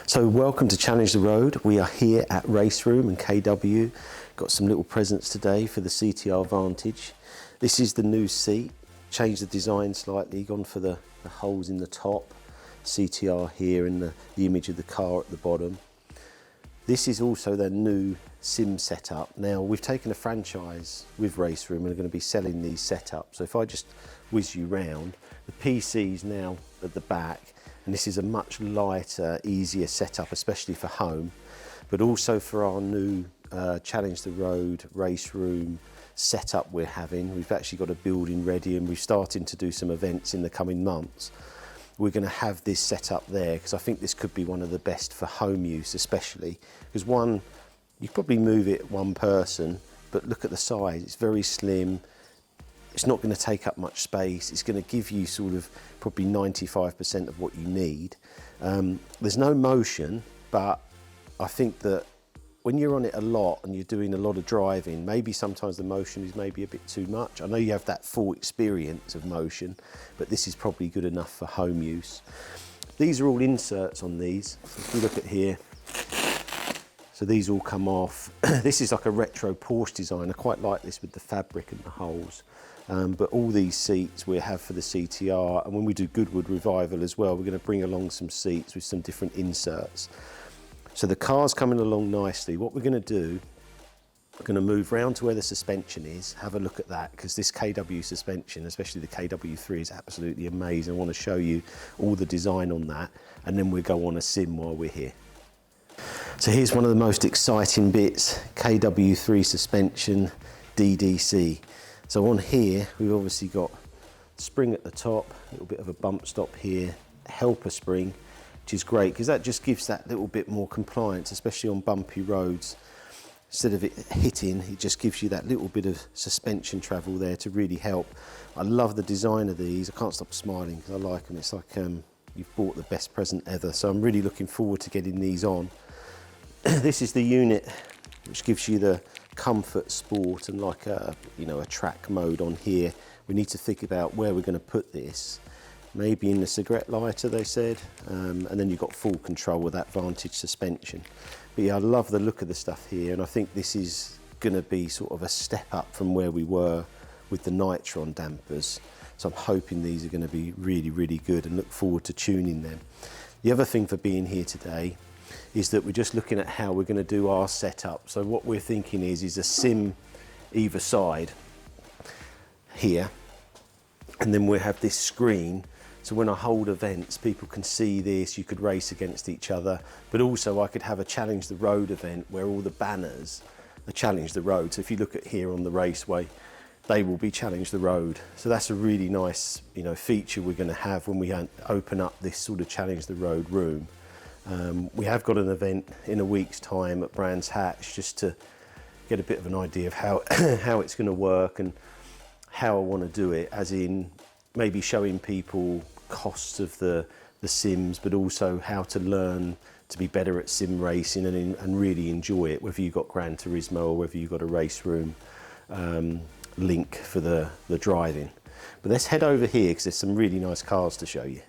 So welcome to Challenge the Road. We are here at Raceroom and KW. Got some little presents today for the CTR Vantage. This is the new seat. Changed the design slightly, gone for the holes in the top. CTR here and the image of the car at the bottom. This is also their new sim setup. Now we've taken a franchise with Raceroom and are going to be selling these setups. So if I just whiz you round, the PC's now at the back. And this is a much lighter, easier setup, especially for home, but also for our new Challenge the Road Raceroom setup we're having. We've actually got a building ready and we're starting to do some events in the coming months. We're going to have this set up there because I think this could be one of the best for home use, especially because one, you probably move it one person, but look at the size, it's very slim. It's not going to take up much space. It's going to give you sort of probably 95% of what you need. There's no motion, but I think that when you're on it a lot and you're doing a lot of driving, maybe sometimes the motion is maybe a bit too much. I know you have that full experience of motion, but this is probably good enough for home use. These are all inserts on these. So if you look at here, so these all come off. This is like a retro Porsche design. I quite like this with the fabric and the holes. But all these seats we have for the CTR, and when we do Goodwood Revival as well, we're going to bring along some seats with some different inserts. So the car's coming along nicely. What we're going to do, we're going to move round to where the suspension is, have a look at that, because this KW suspension, especially the KW3, is absolutely amazing. I want to show you all the design on that, and then we'll go on a sim while we're here. So here's one of the most exciting bits, KW3 suspension, DDC. So on here, we've obviously got spring at the top, a little bit of a bump stop here, helper spring, which is great because that just gives that little bit more compliance, especially on bumpy roads. Instead of it hitting, it just gives you that little bit of suspension travel there to really help. I love the design of these. I can't stop smiling because I like them. It's like you've bought the best present ever. So I'm really looking forward to getting these on. This is the unit which gives you the comfort, sport, and like a track mode on here. We need to think about where we're going to put this. Maybe in the cigarette lighter, they said, and then you've got full control with that Vantage suspension. But yeah, I love the look of the stuff here, and I think this is going to be sort of a step up from where we were with the Nitron dampers. So I'm hoping these are going to be really, really good and look forward to tuning them. The other thing for being here today is that we're just looking at how we're going to do our setup. So what we're thinking is a sim either side here, and then we'll have this screen. So when I hold events, people can see this, you could race against each other, but also I could have a Challenge the Road event where all the banners are Challenge the Road. So if you look at here on the raceway, they will be Challenge the Road. So that's a really nice feature we're going to have when we open up this sort of Challenge the Road room. We have got an event in a week's time at Brands Hatch just to get a bit of an idea of how it's going to work and how I want to do it, as in maybe showing people costs of the sims, but also how to learn to be better at sim racing and really enjoy it, whether you've got Gran Turismo or whether you've got a Raceroom link for the driving. But let's head over here because there's some really nice cars to show you.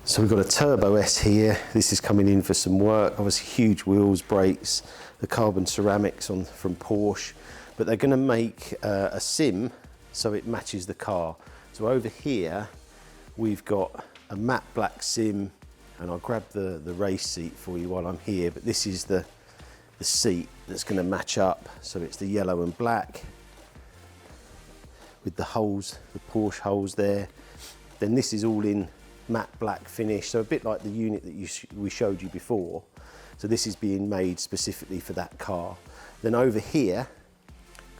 So we've got a Turbo S here. This is coming in for some work. Obviously huge wheels, brakes, the carbon ceramics from Porsche, but they're going to make a sim so it matches the car. So over here we've got a matte black sim, and I'll grab the race seat for you while I'm here, but this is the seat that's going to match up. So it's the yellow and black with the holes, the Porsche holes there. Then this is all in matte black finish, so a bit like the unit that we showed you before. So this is being made specifically for that car. Then over here,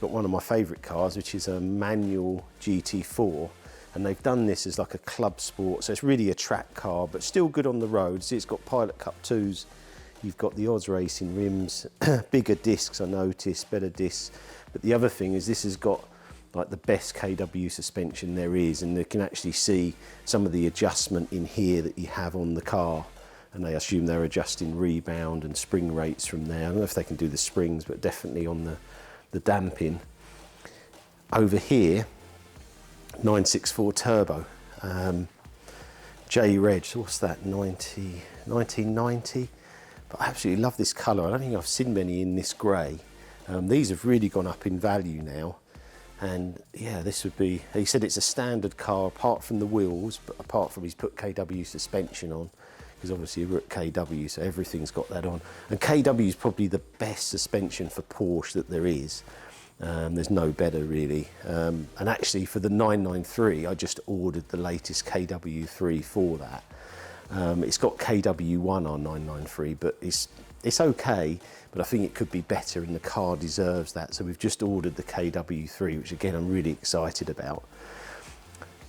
got one of my favourite cars, which is a manual GT4, and they've done this as like a club sport, so it's really a track car, but still good on the road. See, it's got Pilot Cup 2s, you've got the Oz Racing rims, bigger discs I noticed, better discs, but the other thing is this has got like the best KW suspension there is, and they can actually see some of the adjustment in here that you have on the car, and they assume they're adjusting rebound and spring rates from there. I don't know if they can do the springs, but definitely on the damping. Over here, 964 turbo, J-Reg, so what's that, 1990? But I absolutely love this colour. I don't think I've seen many in this grey. These have really gone up in value now. And yeah, this would be, he said it's a standard car apart from the wheels, but apart from he's put KW suspension on, because obviously we're at KW, so everything's got that on. And KW is probably the best suspension for Porsche that there is. There's no better really. And actually for the 993, I just ordered the latest KW3 for that. It's got KW1 on 993, but it's okay, but I think it could be better and the car deserves that. So we've just ordered the KW3, which again, I'm really excited about.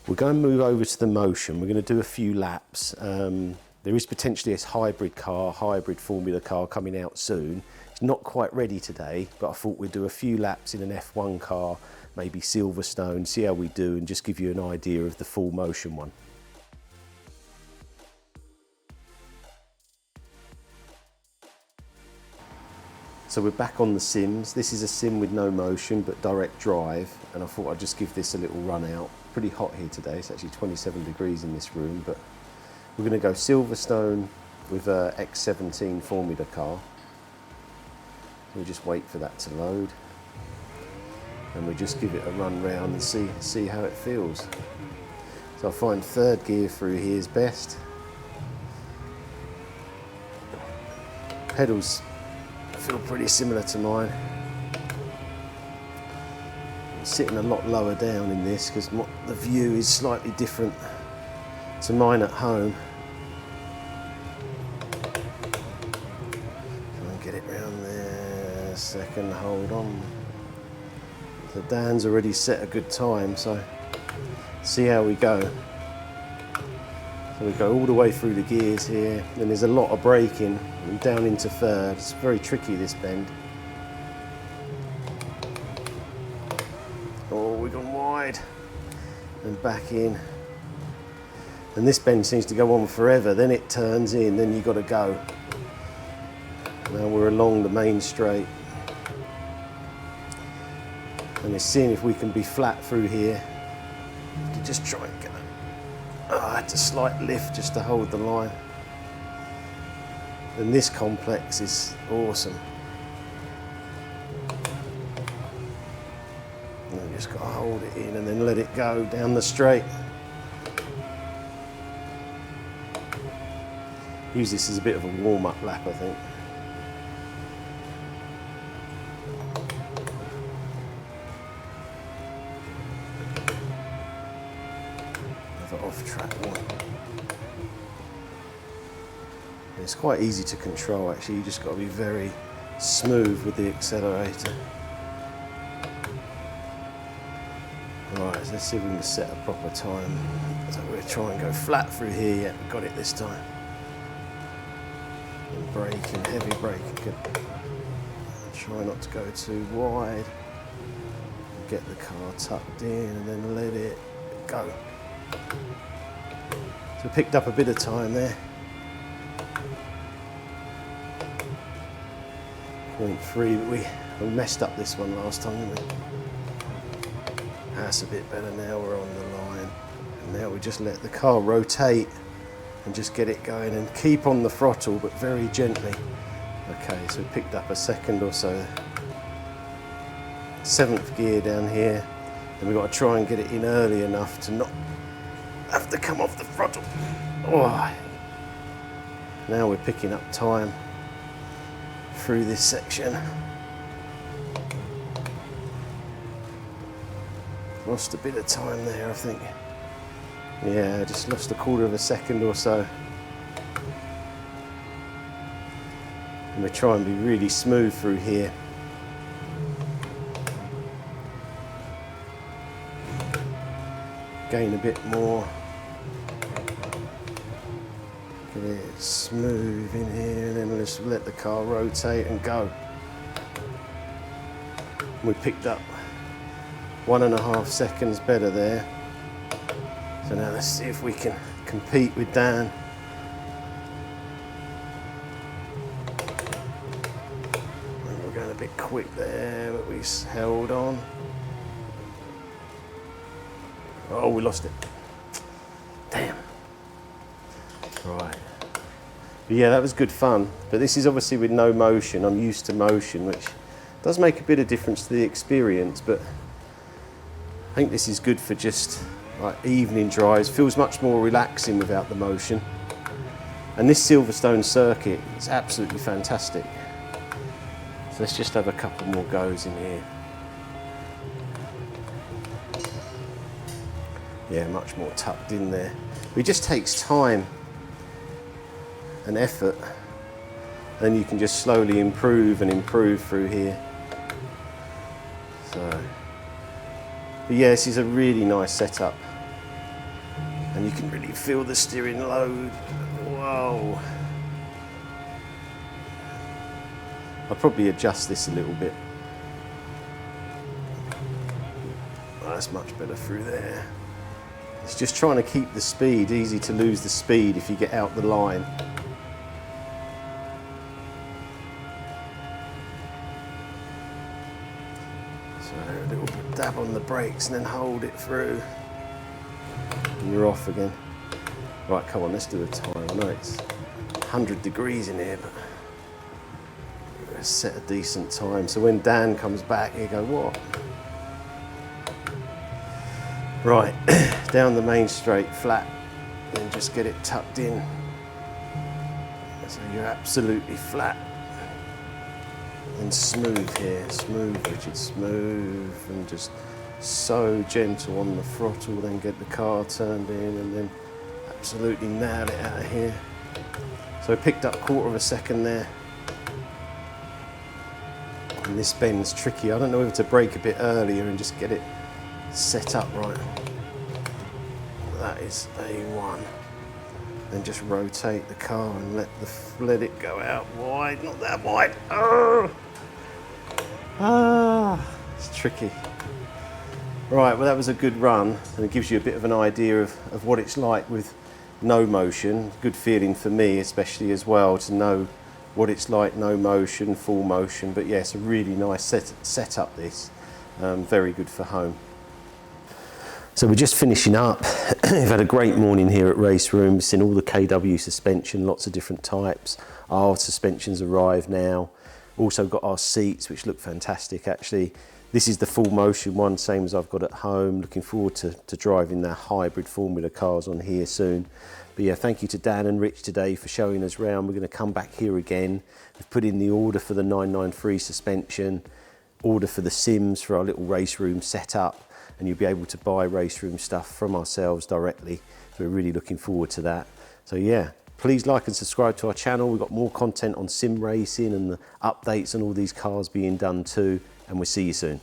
We're going to move over to the Motion. We're going to do a few laps. There is potentially this hybrid formula car coming out soon. It's not quite ready today, but I thought we'd do a few laps in an F1 car, maybe Silverstone, see how we do and just give you an idea of the full Motion one. So we're back on the sims. This is a sim with no motion, but direct drive. And I thought I'd just give this a little run out. Pretty hot here today. It's actually 27 degrees in this room, but we're gonna go Silverstone with a X17 Formula car. We'll just wait for that to load. And we'll just give it a run round and see how it feels. So I find third gear through here is best. Pedals feel pretty similar to mine. I'm sitting a lot lower down in this because the view is slightly different to mine at home. Try and get it round there. Second, hold on. So Dan's already set a good time, so see how we go. So we go all the way through the gears here, then there's a lot of braking and down into third. It's very tricky, this bend. Oh, we've gone wide and back in. And this bend seems to go on forever, then it turns in, then you've got to go. Now we're along the main straight. And it's seeing if we can be flat through here. To just try and get it. Oh, I had a slight lift just to hold the line. And this complex is awesome. And you just got to hold it in and then let it go down the straight. Use this as a bit of a warm-up lap, I think. Off-track one. It's quite easy to control actually, you just got to be very smooth with the accelerator. Right, so let's see if we can set a proper time. So we'll try and go flat through here. Yeah, we got it this time. And braking, heavy braking. Good. Try not to go too wide. Get the car tucked in and then let it go. So we picked up a bit of time there. 0.3, but we messed up this one last time, didn't we? That's a bit better now, we're on the line. And now we just let the car rotate and just get it going and keep on the throttle, but very gently. Okay, so we picked up a second or so. 7th gear down here. And we've got to try and get it in early enough to not have to come off the throttle. Oh. Now we're picking up time through this section. Lost a bit of time there, I think. Yeah, just lost a quarter of a second or so. And we try and be really smooth through here. Gain a bit more. Get it smooth in here, and then just let the car rotate and go. We picked up 1.5 seconds better there. So now let's see if we can compete with Dan. We're going a bit quick there, but we held on. Oh, we lost it. Damn. Right. But yeah, that was good fun. But this is obviously with no motion. I'm used to motion, which does make a bit of difference to the experience, but I think this is good for just like evening drives. Feels much more relaxing without the motion. And this Silverstone circuit is absolutely fantastic. So let's just have a couple more goes in here. Yeah, much more tucked in there. It just takes time and effort. Then you can just slowly improve and improve through here. So, but yeah, this is a really nice setup. And you can really feel the steering load. Whoa. I'll probably adjust this a little bit. Oh, that's much better through there. It's just trying to keep the speed. Easy to lose the speed if you get out the line. So a little bit dab on the brakes and then hold it through. And you're off again. Right, come on, let's do a time. I know it's 100 degrees in here, but let's set a decent time. So when Dan comes back, you go, what? Right, down the main straight, flat, and just get it tucked in. So you're absolutely flat. And smooth here, smooth, Richard, smooth, and just so gentle on the throttle, then get the car turned in, and then absolutely nail it out of here. So I picked up 1/4 of a second there. And this bend's tricky. I don't know whether to brake a bit earlier and just get it set up right. That is A1. Then just rotate the car and let it go out wide, not that wide. Oh! It's tricky. Right, well that was a good run, and it gives you a bit of an idea of what it's like with no motion. Good feeling for me especially as well to know what it's like, no motion, full motion. But yes, a really nice setup this. Very good for home. So we're just finishing up. We've had a great morning here at Raceroom. We've seen all the KW suspension, lots of different types. Our suspension's arrived now. Also got our seats, which look fantastic actually. This is the full motion one, same as I've got at home. Looking forward to driving their hybrid Formula cars on here soon. But yeah, thank you to Dan and Rich today for showing us around. We're going to come back here again. We've put in the order for the 993 suspension, order for the sims for our little Raceroom setup, and you'll be able to buy Raceroom stuff from ourselves directly. So we're really looking forward to that. So yeah, please like and subscribe to our channel. We've got more content on sim racing and the updates on all these cars being done too. And we'll see you soon.